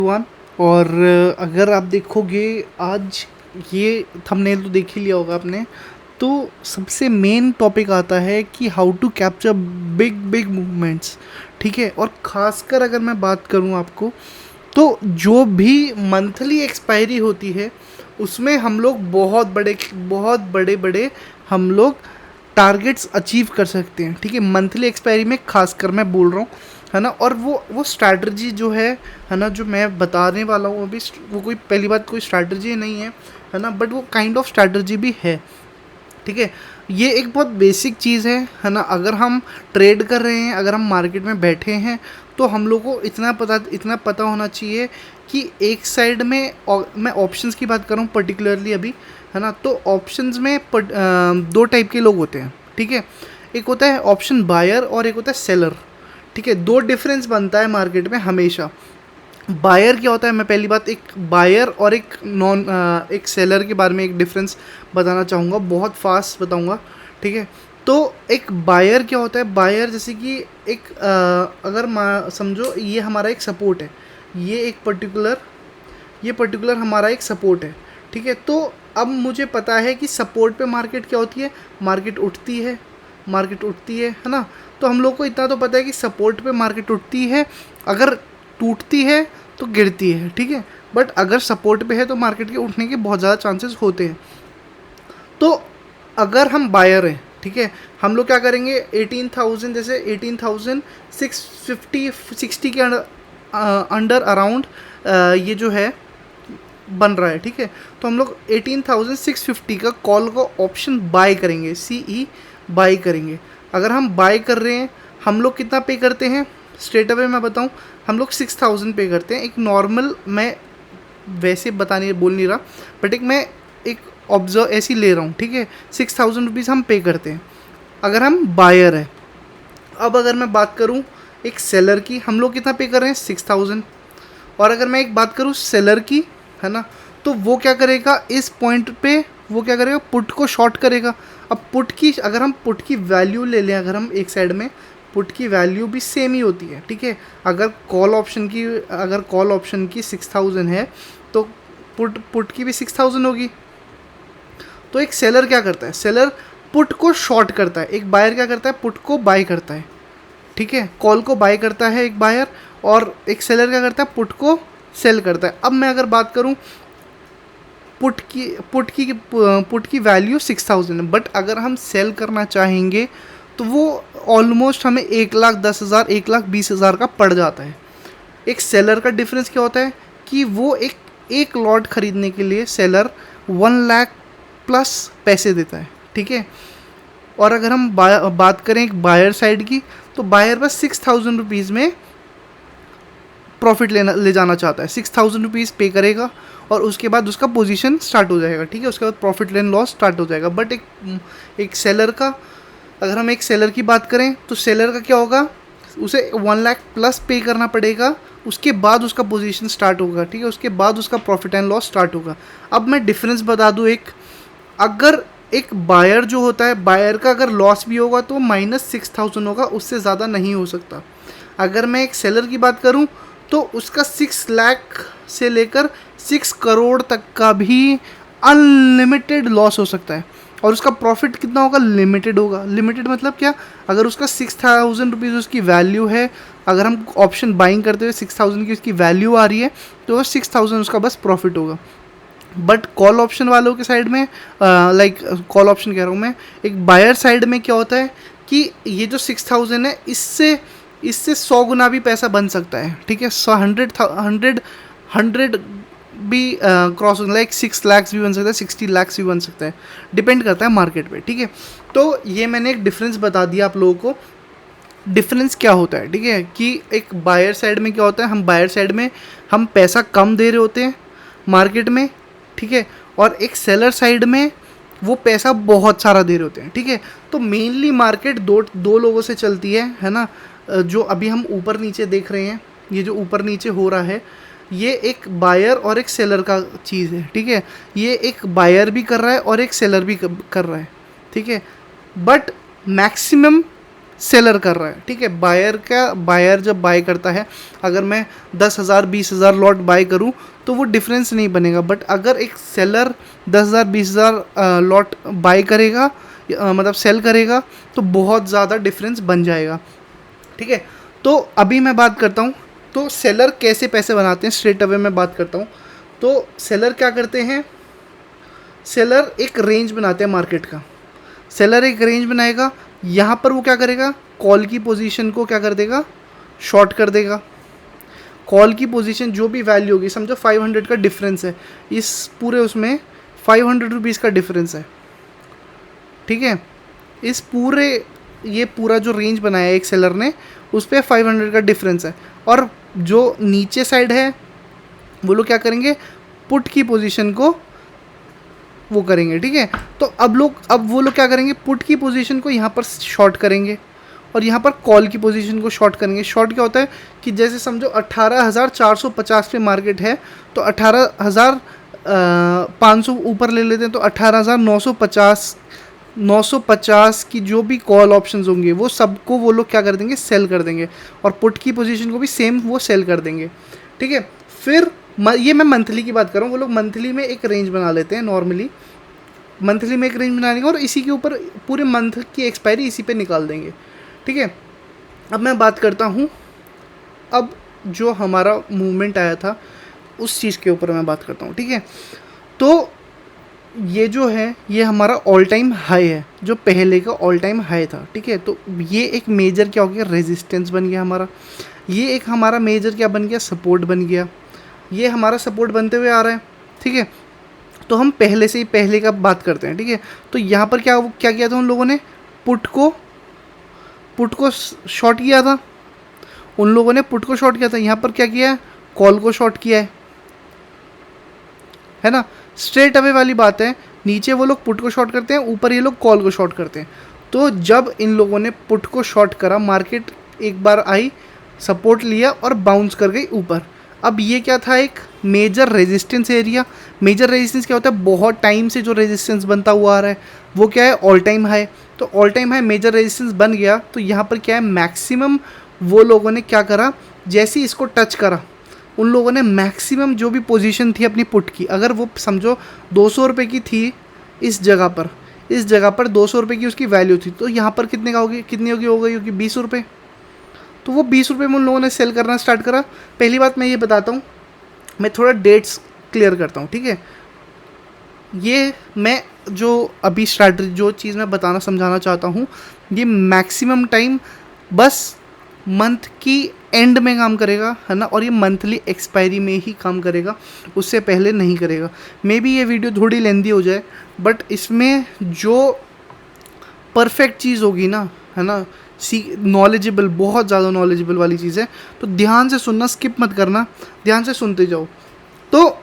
One. और अगर आप देखोगे आज ये थंबनेल तो देख ही लिया होगा आपने, तो सबसे मेन टॉपिक आता है कि how to capture big big movements. ठीक है, और ख़ासकर अगर मैं बात करूँ आपको, तो जो भी मंथली एक्सपायरी होती है उसमें हम लोग बहुत बड़े बड़े हम लोग टारगेट्स अचीव कर सकते हैं। ठीक है, मंथली एक्सपायरी में खासकर मैं बोल रहा हूँ, है ना। और वो स्ट्रैटेजी जो है ना, जो मैं बताने वाला हूँ अभी, वो कोई पहली बात कोई स्ट्रैटेजी नहीं है ना, बट वो काइंड ऑफ स्ट्रैटेजी भी है। ठीक है, ये एक बहुत बेसिक चीज़ है ना। अगर हम ट्रेड कर रहे हैं, अगर हम मार्केट में बैठे हैं, तो हम लोग को इतना पता होना चाहिए कि एक साइड में मैं ऑप्शंस की बात कर रहा हूँ पर्टिकुलरली अभी, है ना। तो ऑप्शंस में दो टाइप के लोग होते हैं। ठीक है, एक होता है ऑप्शन बायर और एक होता है सेलर। ठीक है, दो डिफरेंस बनता है मार्केट में हमेशा। बायर क्या होता है, मैं पहली बात एक बायर और एक सेलर के बारे में एक डिफरेंस बताना चाहूँगा, बहुत फास्ट बताऊँगा। ठीक है, तो एक बायर क्या होता है, बायर जैसे कि एक अगर समझो ये हमारा एक सपोर्ट है, ये पर्टिकुलर हमारा एक सपोर्ट है। ठीक है, तो अब मुझे पता है कि सपोर्ट पे मार्केट क्या होती है, मार्केट उठती है ना। तो हम लोग को इतना तो पता है कि सपोर्ट पे मार्केट उठती है, अगर टूटती है तो गिरती है। ठीक है, बट अगर सपोर्ट पे है तो मार्केट के उठने के बहुत ज़्यादा चांसेस होते हैं। तो अगर हम बायर हैं, ठीक है, हम लोग क्या करेंगे, 18,000 जैसे 18,650 60 के अंडर अराउंड ये जो है बन रहा है। ठीक है, तो हम लोग 18,650 का कॉल को ऑप्शन बाय करेंगे, CE बाय करेंगे। अगर हम बाय कर रहे हैं, हम लोग कितना पे करते हैं, स्ट्रेट अवे मैं बताऊं, हम लोग 6,000 पे करते हैं। एक नॉर्मल, मैं वैसे बोल नहीं रहा, बट मैं एक ऑब्जर्व ऐसी ले रहा हूँ। ठीक है, 6,000 रुपीज़ हम पे करते हैं अगर हम बायर है। अब अगर मैं बात करूँ एक सेलर की, हम लोग कितना पे कर रहे हैं, 6,000। और अगर मैं एक बात करूँ सेलर की, है ना, तो वो क्या करेगा इस पॉइंट पे, वो क्या करेगा, पुट को शॉर्ट करेगा। अब अगर हम पुट की वैल्यू ले लें, अगर हम एक साइड में, पुट की वैल्यू भी सेम ही होती है। ठीक है, अगर कॉल ऑप्शन की 6,000 है, तो पुट की भी 6,000 होगी। तो एक सेलर क्या करता है, सेलर पुट को शॉर्ट करता है, एक बायर क्या करता है, पुट को बाय करता है। ठीक है, कॉल को बाय करता है एक बायर, और एक सेलर क्या करता है, पुट को सेल करता है। अब मैं अगर बात करूं, पुट की वैल्यू 6,000 है, बट अगर हम सेल करना चाहेंगे तो वो ऑलमोस्ट हमें 1,10,000 1,20,000 का पड़ जाता है। एक सेलर का डिफरेंस क्या होता है कि वो एक लॉट खरीदने के लिए सेलर 1,00,000 प्लस पैसे देता है। ठीक है, और अगर हम बात करें एक बायर साइड की, तो बायर बस 6,000 रुपीज़ में प्रॉफिट ले जाना चाहता है। 6,000 रुपीज़ पे करेगा और उसके बाद उसका पोजीशन स्टार्ट हो जाएगा। ठीक है, उसके बाद प्रॉफिट एंड लॉस स्टार्ट हो जाएगा। बट एक सेलर का, अगर हम एक सेलर की बात करें, तो सेलर का क्या होगा, उसे 1,00,000 प्लस पे करना पड़ेगा, उसके बाद उसका पोजीशन स्टार्ट होगा। ठीक है, उसके बाद उसका प्रॉफिट एंड लॉस स्टार्ट होगा। अब मैं डिफरेंस बता दूँ, अगर एक बायर जो होता है, बायर का अगर लॉस भी होगा तो -6,000 होगा, उससे ज़्यादा नहीं हो सकता। अगर मैं एक सेलर की बात करूं, तो उसका 6,00,000 से लेकर 6 करोड़ तक का भी अनलिमिटेड लॉस हो सकता है, और उसका प्रॉफिट कितना होगा, लिमिटेड होगा। लिमिटेड मतलब क्या, अगर उसका 6,000 रुपीज़ उसकी वैल्यू है, अगर हम ऑप्शन बाइंग करते हुए 6,000 की उसकी वैल्यू आ रही है, तो 6,000 उसका बस प्रॉफिट होगा। बट कॉल ऑप्शन वालों के साइड में, कॉल ऑप्शन कह रहा हूँ मैं, एक बायर साइड में क्या होता है कि ये जो 6,000 है, इससे 100 गुना भी पैसा बन सकता है। ठीक है, 100 भी क्रॉस, लाइक 6,00,000 भी बन सकता है, 60,00,000 भी बन सकता है, डिपेंड करता है मार्केट पे। ठीक है, तो ये मैंने एक डिफरेंस बता दिया आप लोगों को, डिफरेंस क्या होता है। ठीक है, कि एक बायर साइड में क्या होता है, हम बायर साइड में हम पैसा कम दे रहे होते हैं मार्केट में। ठीक है, और एक सेलर साइड में वो पैसा बहुत सारा दे रहे होते हैं। ठीक है, तो मेनली मार्केट दो लोगों से चलती है ना। जो अभी हम ऊपर नीचे देख रहे हैं, ये जो ऊपर नीचे हो रहा है, ये एक बायर और एक सेलर का चीज़ है। ठीक है, ये एक बायर भी कर रहा है और एक सेलर भी कर रहा है। ठीक है, बट मैक्सिमम सेलर कर रहा है, ठीक है। बायर जब बाय करता है, अगर मैं 10,000 20,000 लॉट बाय करूं तो वो डिफरेंस नहीं बनेगा, बट अगर एक सेलर 10,000 20,000 लॉट बाय करेगा, मतलब सेल करेगा, तो बहुत ज़्यादा डिफरेंस बन जाएगा, ठीक है। तो अभी मैं बात करता हूँ तो सेलर कैसे पैसे बनाते हैं, स्ट्रेट अवे मैं बात करता हूँ। तो सेलर क्या करते हैं, सेलर एक रेंज बनाते हैं मार्केट का। सेलर एक रेंज बनाएगा, यहाँ पर वो क्या करेगा, कॉल की पोजीशन को क्या कर देगा, शॉर्ट कर देगा। कॉल की पोजीशन जो भी वैल्यू होगी, समझो 500 का डिफरेंस है, इस पूरे उसमें 500 रुपीज़ का डिफरेंस है, ठीक है। इस पूरे ये पूरा जो रेंज बनाया है एक सेलर ने, उस पर 500 का डिफरेंस है, और जो नीचे साइड है वो लोग क्या करेंगे, पुट की पोजीशन को वो करेंगे, ठीक है। तो अब वो लोग क्या करेंगे, पुट की पोजीशन को यहाँ पर शॉर्ट करेंगे और यहाँ पर कॉल की पोजीशन को शॉर्ट करेंगे। शॉर्ट क्या होता है कि जैसे समझो 18,450 पे मार्केट है, तो 18,500 ऊपर ले लेते हैं, तो 18,950 की जो भी कॉल ऑप्शंस होंगे वो सबको वो लोग क्या कर देंगे, सेल कर देंगे, और पुट की पोजीशन को भी सेम वो सेल कर देंगे, ठीक है। फिर ये मैं मंथली की बात कर रहा हूँ, वो लोग मंथली में एक रेंज बना लेते हैं, नॉर्मली मंथली में एक रेंज बना लेंगे और इसी के ऊपर पूरे मंथ की एक्सपायरी इसी पे निकाल देंगे, ठीक है। अब मैं बात करता हूँ, अब जो हमारा मूवमेंट आया था उस चीज़ के ऊपर मैं बात करता हूँ, ठीक है। तो ये जो है ये हमारा ऑल टाइम हाई है, जो पहले का ऑल टाइम हाई था, ठीक है। तो ये एक मेजर क्या हो गया, रेजिस्टेंस बन गया हमारा। ये एक हमारा मेजर क्या बन गया, सपोर्ट बन गया। ये हमारा सपोर्ट बनते हुए आ रहा है, ठीक है। तो हम पहले से ही पहले का बात करते हैं, ठीक है। तो यहाँ पर क्या क्या किया था उन लोगों ने, पुट को शॉर्ट किया था, उन लोगों ने पुट को शॉर्ट किया था। यहाँ पर क्या किया है, कॉल को शॉर्ट किया है ना। स्ट्रेट अवे वाली बात है, नीचे वो लोग पुट को शॉर्ट करते हैं, ऊपर ये लोग कॉल को शॉर्ट करते हैं। तो जब इन लोगों ने पुट को शॉर्ट करा, मार्केट एक बार आई, सपोर्ट लिया और बाउंस कर गई ऊपर। अब ये क्या था, एक major resistance area. Major resistance क्या होता है, बहुत टाइम से जो रेजिस्टेंस बनता हुआ आ रहा है वो क्या है, ऑल टाइम हाई। तो all time high major resistance बन गया, तो यहाँ पर क्या है, मैक्सिमम वो लोगों ने क्या करा, जैसे ही इसको टच करा, उन लोगों ने मैक्सिमम जो भी पोजीशन थी अपनी पुट की, अगर वो समझो 200 रुपये की थी, इस जगह पर 200 रुपये की उसकी वैल्यू थी, तो यहाँ पर कितने का होगी, कितनी हो गई होगी 20 रुपये। तो वो 20 रुपये में उन लोगों ने सेल करना स्टार्ट करा। पहली बात मैं ये बताता हूँ, मैं थोड़ा डेट्स क्लियर करता हूँ, ठीक है। ये मैं जो अभी स्ट्रैटेजी जो चीज़ मैं बताना समझाना चाहता हूँ, ये मैक्सिमम टाइम बस मंथ की एंड में काम करेगा, है ना, और ये मंथली एक्सपायरी में ही काम करेगा, उससे पहले नहीं करेगा। मे बी ये वीडियो थोड़ी लेंदी हो जाए, बट इसमें जो परफेक्ट चीज़ होगी ना, है ना, नॉलेजेबल, बहुत ज़्यादा नॉलेजेबल वाली चीज़ है, तो ध्यान से सुनना, स्किप मत करना, ध्यान से सुनते जाओ। तो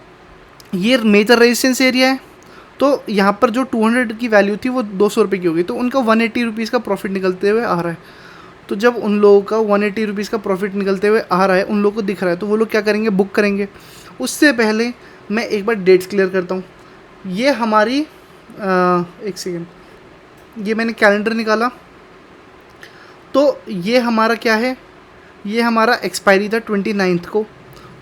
ये मेजर रेजिस्टेंस एरिया है, तो यहाँ पर जो 200 की वैल्यू थी वो 200 रुपये की होगी, तो उनका 180 रुपीज़ का प्रॉफिट निकलते हुए आ रहा है। तो जब उन लोगों का 180 रुपीज़ का प्रॉफिट निकलते हुए आ रहा है, उन लोगों को दिख रहा है, तो वो लोग क्या करेंगे, बुक करेंगे। उससे पहले मैं एक बार डेट्स क्लियर करता हूँ। ये हमारी एक सेकेंड, ये मैंने कैलेंडर निकाला, तो ये हमारा क्या है, ये हमारा एक्सपायरी था 29 को।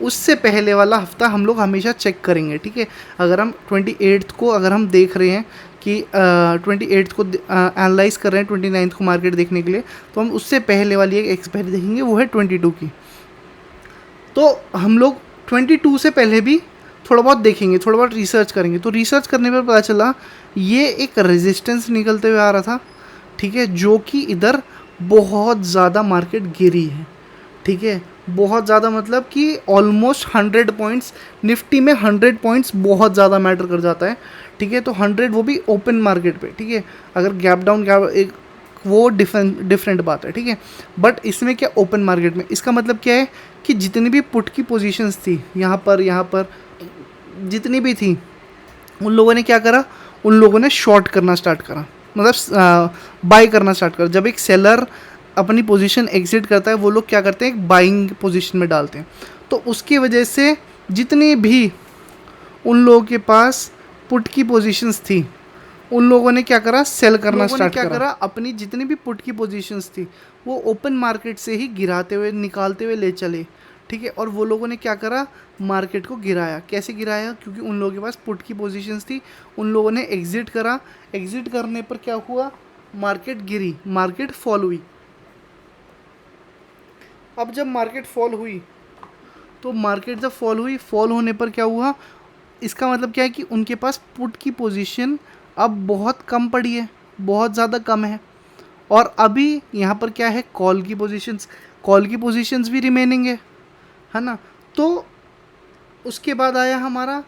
उससे पहले वाला हफ्ता हम लोग हमेशा चेक करेंगे, ठीक है। अगर हम 28 को अगर हम देख रहे हैं कि 28 को एनालाइज कर रहे हैं 29 को मार्केट देखने के लिए, तो हम उससे पहले वाली एक एक्सपायरी देखेंगे, वो है 22 की। तो हम लोग 22 से पहले भी थोड़ा बहुत देखेंगे, थोड़ा बहुत रिसर्च करेंगे। तो रिसर्च करने पर पता चला ये एक रेजिस्टेंस निकलते हुए आ रहा था, ठीक है, जो कि इधर बहुत ज़्यादा मार्केट गिरी है, ठीक है। बहुत ज़्यादा मतलब कि ऑलमोस्ट 100 पॉइंट्स, निफ्टी में 100 पॉइंट्स बहुत ज़्यादा मैटर कर जाता है, ठीक है। तो 100 वो भी ओपन मार्केट पे, ठीक है। अगर गैप डाउन गैप एक वो डिफरेंट बात है, ठीक है। बट इसमें क्या, ओपन मार्केट में, इसका मतलब क्या है कि जितनी भी पुट की पोजीशंस थी यहाँ पर जितनी भी थी, उन लोगों ने क्या करा, उन लोगों ने शॉर्ट करना स्टार्ट करा, मतलब बाई करना स्टार्ट करा। जब एक सेलर अपनी पोजीशन एग्जिट करता है, वो लोग क्या करते हैं, एक बाइंग पोजीशन में डालते हैं। तो उसकी वजह से जितनी भी उन लोगों के पास पुट की पोजीशंस थी, उन लोगों ने क्या करा, सेल करना स्टार्ट करा। अपनी जितनी भी पुट की पोजीशंस थी वो ओपन मार्केट से ही गिराते हुए निकालते हुए ले चले, ठीक है। और वो लोगों ने क्या करा, मार्केट को गिराया। कैसे गिराया, क्योंकि उन लोगों के पास पुट की पोजीशंस थी, उन लोगों ने एग्जिट करा। एग्जिट करने पर क्या हुआ, मार्केट गिरी, मार्केट फॉल हुई। अब जब मार्केट फॉल हुई तो मार्केट जब फॉल हुई, फॉल होने पर क्या हुआ, इसका मतलब क्या है कि उनके पास पुट की पोजीशन अब बहुत कम पड़ी है, बहुत ज़्यादा कम है। और अभी यहाँ पर क्या है, कॉल की पोजीशंस, कॉल की पोजीशंस भी रिमेनिंग है ना। तो उसके बाद आया हमारा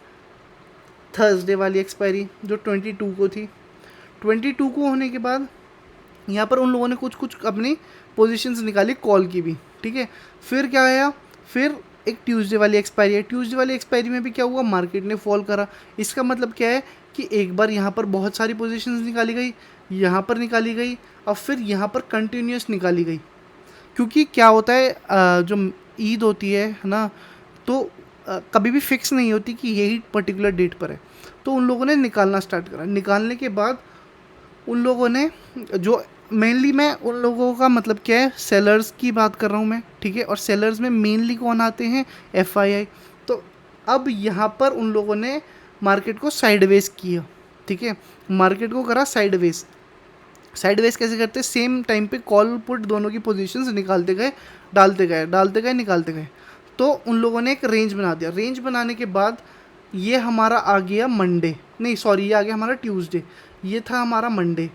थर्सडे वाली एक्सपायरी जो 22 को थी। 22 को होने के बाद यहाँ पर उन लोगों ने कुछ कुछ अपनी पोजीशंस निकाली कॉल की भी, ठीक है। फिर क्या आया, फिर एक ट्यूसडे वाली एक्सपायरी है। ट्यूसडे वाली एक्सपायरी में भी क्या हुआ, मार्केट ने फॉल करा। इसका मतलब क्या है कि एक बार यहाँ पर बहुत सारी पोजीशंस निकाली गई, यहाँ पर निकाली गई, और फिर यहाँ पर कंटिन्यूस निकाली गई। क्योंकि क्या होता है, जो ईद होती है ना, तो कभी भी फिक्स नहीं होती कि यही पर्टिकुलर डेट पर है। तो उन लोगों ने निकालना स्टार्ट करा। निकालने के बाद उन लोगों ने जो मेनली, मैं उन लोगों का मतलब क्या है, सेलर्स की बात कर रहा हूँ मैं, ठीक है। और सेलर्स में मेनली कौन आते हैं, FII। तो अब यहाँ पर उन लोगों ने मार्केट को साइडवेज किया, ठीक है। मार्केट को करा साइडवेज। साइडवेज कैसे करते हैं, सेम टाइम पे कॉल पुट दोनों की पोजीशंस निकालते गए, डालते गए, डालते गए, निकालते गए। तो उन लोगों ने एक रेंज बना दिया। रेंज बनाने के बाद ये हमारा आ गया मंडे, नहीं सॉरी, ये आ गया हमारा ट्यूसडे। ये था हमारा मंडे।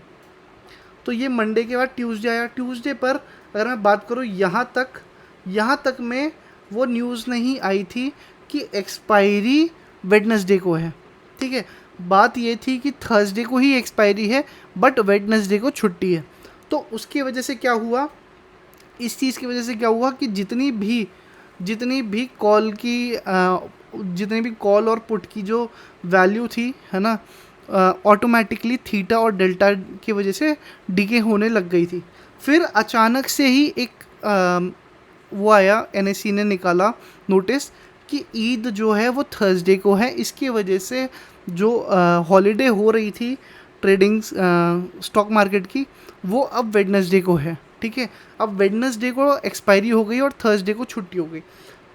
तो ये मंडे के बाद ट्यूसडे आया। ट्यूसडे पर अगर मैं बात करूँ, यहाँ तक में वो न्यूज़ नहीं आई थी कि एक्सपायरी वेडनेसडे को है, ठीक है। बात ये थी कि थर्सडे को ही एक्सपायरी है, बट वेडनेसडे को छुट्टी है। तो उसकी वजह से क्या हुआ, इस चीज़ की वजह से क्या हुआ कि जितनी भी कॉल की जितनी भी कॉल और पुट की जो वैल्यू थी, है ना, ऑटोमेटिकली थीटा और डेल्टा की वजह से डिके होने लग गई थी। फिर अचानक से ही एक वो आया, NSE ने निकाला नोटिस कि ईद जो है वो थर्सडे को है। इसकी वजह से जो हॉलीडे हो रही थी ट्रेडिंग स्टॉक मार्केट की, वो अब वेडनेसडे को है, ठीक है। अब वेडनेसडे को एक्सपायरी हो गई और थर्सडे को छुट्टी हो गई।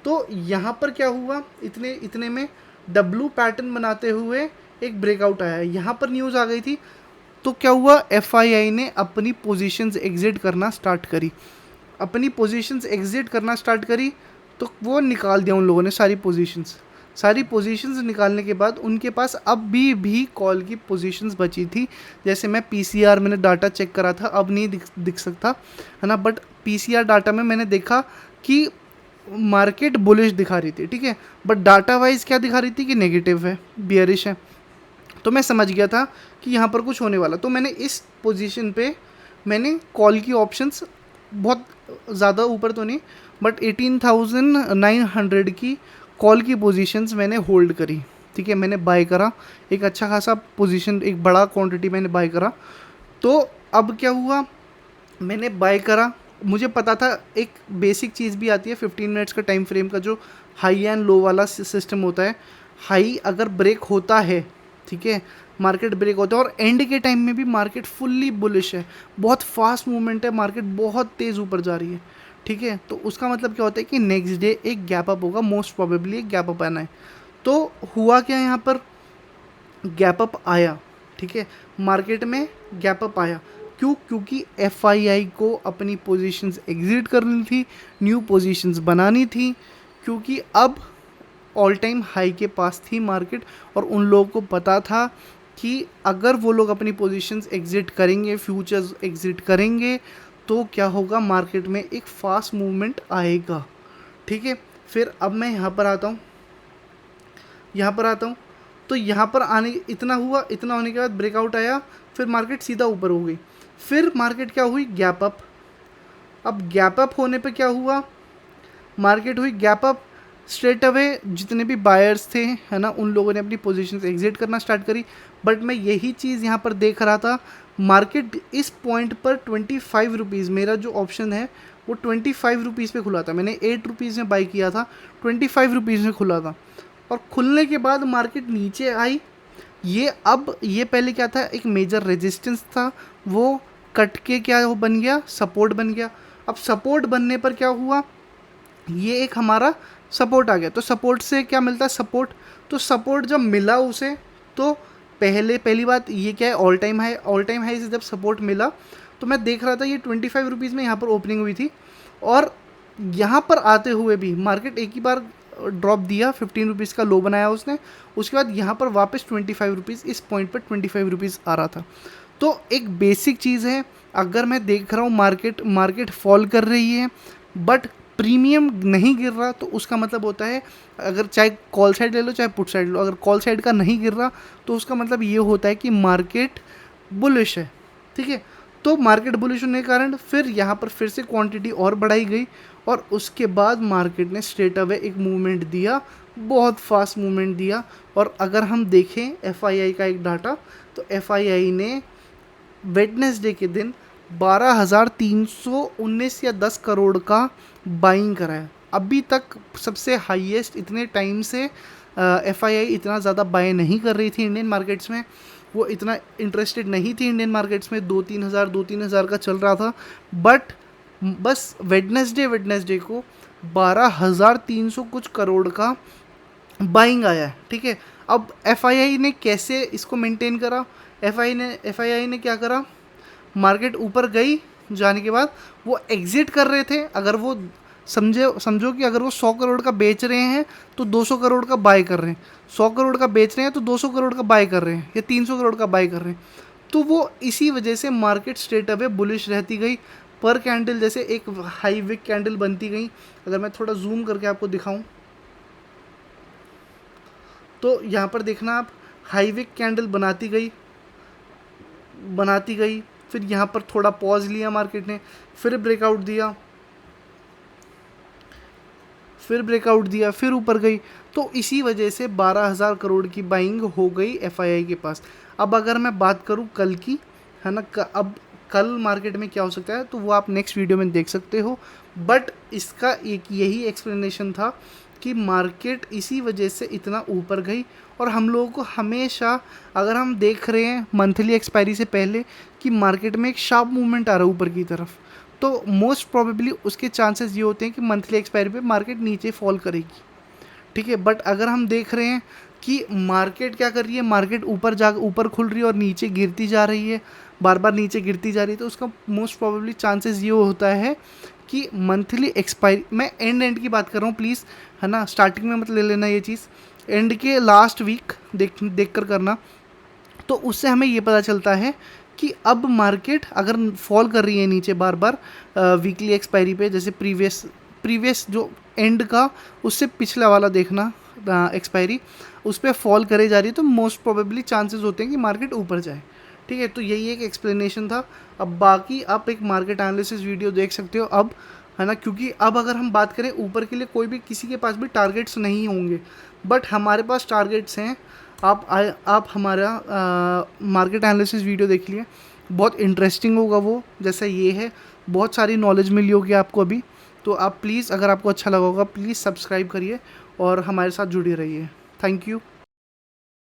तो यहाँ पर क्या हुआ, इतने में डब्लू पैटर्न बनाते हुए एक ब्रेकआउट आया। यहाँ पर न्यूज़ आ गई थी। तो क्या हुआ, FII ने अपनी पोजीशंस एग्जिट करना स्टार्ट करी। अपनी पोजीशंस एग्जिट करना स्टार्ट करी तो वो निकाल दिया उन लोगों ने सारी पोजीशंस निकालने के बाद उनके पास अब भी कॉल की पोजीशंस बची थी। जैसे मैं PCR मैंने डाटा चेक करा था, अब नहीं दिख सकता, है ना। बट PCR डाटा में मैंने देखा कि मार्केट बुलिश दिखा रही थी, ठीक है। बट डाटा वाइज क्या दिखा रही थी कि नेगेटिव है, बियरिश है। तो मैं समझ गया था कि यहाँ पर कुछ होने वाला। तो मैंने इस पोजीशन पे मैंने कॉल की ऑप्शंस बहुत ज़्यादा ऊपर तो नहीं, बट 18,900 की कॉल की पोजीशंस मैंने होल्ड करी, ठीक है। मैंने बाय करा एक अच्छा खासा पोजीशन, एक बड़ा क्वांटिटी मैंने बाय करा। तो अब क्या हुआ, मैंने बाय करा। मुझे पता था एक बेसिक चीज़ भी आती है 15 मिनट्स का टाइम फ्रेम का, जो हाई एंड लो वाला सिस्टम होता है। हाई अगर ब्रेक होता है, ठीक है, मार्केट ब्रेक होता है और एंड के टाइम में भी मार्केट फुल्ली बुलिश है, बहुत फास्ट मूवमेंट है, मार्केट बहुत तेज़ ऊपर जा रही है, ठीक है। तो उसका मतलब क्या होता है कि नेक्स्ट डे एक गैप अप होगा, मोस्ट प्रोबेबली एक गैप अप आना है। तो हुआ क्या, यहाँ पर गैप अप आया, ठीक है, मार्केट में गैप अप आया। क्यों, क्योंकि FII को अपनी पोजीशंस एग्जिट करनी थी, न्यू पोजीशंस बनानी थी, क्योंकि अब ऑल टाइम हाई के पास थी मार्केट। और उन लोगों को पता था कि अगर वो लोग अपनी पोजीशंस एग्जिट करेंगे, फ्यूचर्स एग्जिट करेंगे, तो क्या होगा, मार्केट में एक फास्ट मूवमेंट आएगा, ठीक है। फिर अब मैं यहाँ पर आता हूँ, तो यहाँ पर आने इतना हुआ, इतना होने के बाद ब्रेकआउट आया, फिर मार्केट सीधा ऊपर हो गई। फिर मार्केट क्या हुई, गैप अप। अब गैप अप होने पे क्या हुआ, मार्केट हुई गैप अप। स्ट्रेट अवे जितने भी बायर्स थे, है ना, उन लोगों ने अपनी पोजीशंस एग्जिट करना स्टार्ट करी। बट मैं यही चीज़ यहाँ पर देख रहा था, मार्केट इस पॉइंट पर 25 रुपीज़, मेरा जो ऑप्शन है वो 25 रुपीज़ पे खुला था। मैंने 8 रुपीज़ में बाई किया था, 25 रुपीज़ में खुला था। और खुलने के बाद मार्केट नीचे आई, ये पहले क्या था, एक मेजर रेजिस्टेंस था, वो कट के क्या वो बन गया, सपोर्ट बन गया। अब सपोर्ट बनने पर क्या हुआ, ये एक हमारा सपोर्ट आ गया। तो सपोर्ट से क्या मिलता है, सपोर्ट। तो सपोर्ट जब मिला उसे, तो पहली बात ये क्या है, all time high. All time high से जब सपोर्ट मिला तो मैं देख रहा था ये 25 रुपीज़ में यहाँ पर ओपनिंग हुई थी, और यहाँ पर आते हुए भी मार्केट एक ही बार ड्रॉप दिया, 15 रुपीज़ का लो बनाया उसने। उसके बाद यहाँ पर वापस 25 रुपीज़, इस पॉइंट पर 25 रुपीज़ आ रहा था। तो एक बेसिक चीज़ है, अगर मैं देख रहा हूँ मार्केट फॉल कर रही है बट प्रीमियम नहीं गिर रहा, तो उसका मतलब होता है, अगर चाहे कॉल साइड ले लो चाहे पुट साइड लो, अगर कॉल साइड का नहीं गिर रहा तो उसका मतलब ये होता है कि मार्केट बुलिश है। ठीक है, तो मार्केट बुलिश होने के कारण फिर यहाँ पर फिर से क्वांटिटी और बढ़ाई गई, और उसके बाद मार्केट ने स्ट्रेट अवे एक मूवमेंट दिया, बहुत फास्ट मूवमेंट दिया। और अगर हम देखें एफआईआई का एक डाटा, तो एफआईआई ने वेडनेसडे के दिन 12,319 या 10 करोड़ का बाइंग करा है। अभी तक सबसे हाईएस्ट इतने टाइम से एफआईआई इतना ज़्यादा बाय नहीं कर रही थी इंडियन मार्केट्स में, वो इतना इंटरेस्टेड नहीं थी इंडियन मार्केट्स में, 2-3 हज़ार का चल रहा था। बट बस वेडनेसडे को 12,300 कुछ करोड़ का बाइंग आया है। ठीक है, अब एफआईआई ने कैसे इसको मेंटेन करा, एफआईआई ने क्या करा, मार्केट ऊपर गई जाने के बाद वो एग्जिट कर रहे थे। अगर वो समझो कि अगर वो 100 करोड़ का बेच रहे हैं तो 200 करोड़ का बाय कर रहे हैं, 100 करोड़ का बेच रहे हैं तो 200 करोड़ का बाय कर रहे हैं, या 300 करोड़ का बाय कर रहे हैं। तो वो इसी वजह से मार्केट स्ट्रेट अवे बुलिश रहती गई। पर कैंडल जैसे एक हाई विक कैंडल बनती गई। अगर मैं थोड़ा जूम करके आपको दिखाऊं, तो यहाँ पर देखना आप, हाई विक कैंडल बनाती गई, फिर यहाँ पर थोड़ा पॉज लिया मार्केट ने, फिर ब्रेकआउट दिया, फिर ऊपर गई। तो इसी वजह से 12,000 करोड़ की बाइंग हो गई एफआईआई के पास। अब अगर मैं बात करूँ कल की, है ना, अब कल मार्केट में क्या हो सकता है, तो वो आप नेक्स्ट वीडियो में देख सकते हो। बट इसका एक यही एक्सप्लेनेशन था कि मार्केट इसी वजह से इतना ऊपर गई। और हम लोगों को हमेशा, अगर हम देख रहे हैं मंथली एक्सपायरी से पहले कि मार्केट में एक शार्प मूवमेंट आ रहा है ऊपर की तरफ, तो मोस्ट प्रोबेबली उसके चांसेस ये होते हैं कि मंथली एक्सपायरी पे मार्केट नीचे फॉल करेगी। ठीक है, बट अगर हम देख रहे हैं कि मार्केट क्या कर रही है, मार्केट ऊपर खुल रही है और नीचे गिरती जा रही है, बार बार नीचे गिरती जा रही है, तो उसका मोस्ट प्रोबेबली चांसेस ये होता है कि मंथली एक्सपायरी, मैं एंड की बात कर रहा हूँ प्लीज़, है ना, स्टार्टिंग में मत ले लेना ये चीज़, एंड के लास्ट वीक देख कर करना। तो उससे हमें ये पता चलता है कि अब मार्केट अगर फॉल कर रही है नीचे बार बार वीकली एक्सपायरी पे, जैसे प्रीवियस जो एंड का उससे पिछला वाला देखना एक्सपायरी, उस पर फॉल करे जा रही है, तो मोस्ट प्रोबेबली चांसेस होते हैं कि मार्केट ऊपर जाए। ठीक है, तो यही एक एक्सप्लेनेशन था। अब बाकी आप एक मार्केट एनालिसिस वीडियो देख सकते हो अब, है ना, क्योंकि अब अगर हम बात करें ऊपर के लिए, कोई भी किसी के पास भी टारगेट्स नहीं होंगे, बट हमारे पास टारगेट्स हैं। आप हमारा मार्केट एनालिसिस वीडियो देख लिए, बहुत इंटरेस्टिंग होगा वो, जैसा ये है, बहुत सारी नॉलेज मिली होगी आपको अभी। तो आप प्लीज़, अगर आपको अच्छा लगा होगा, प्लीज़ सब्सक्राइब करिए और हमारे साथ जुड़े रहिए। Thank you.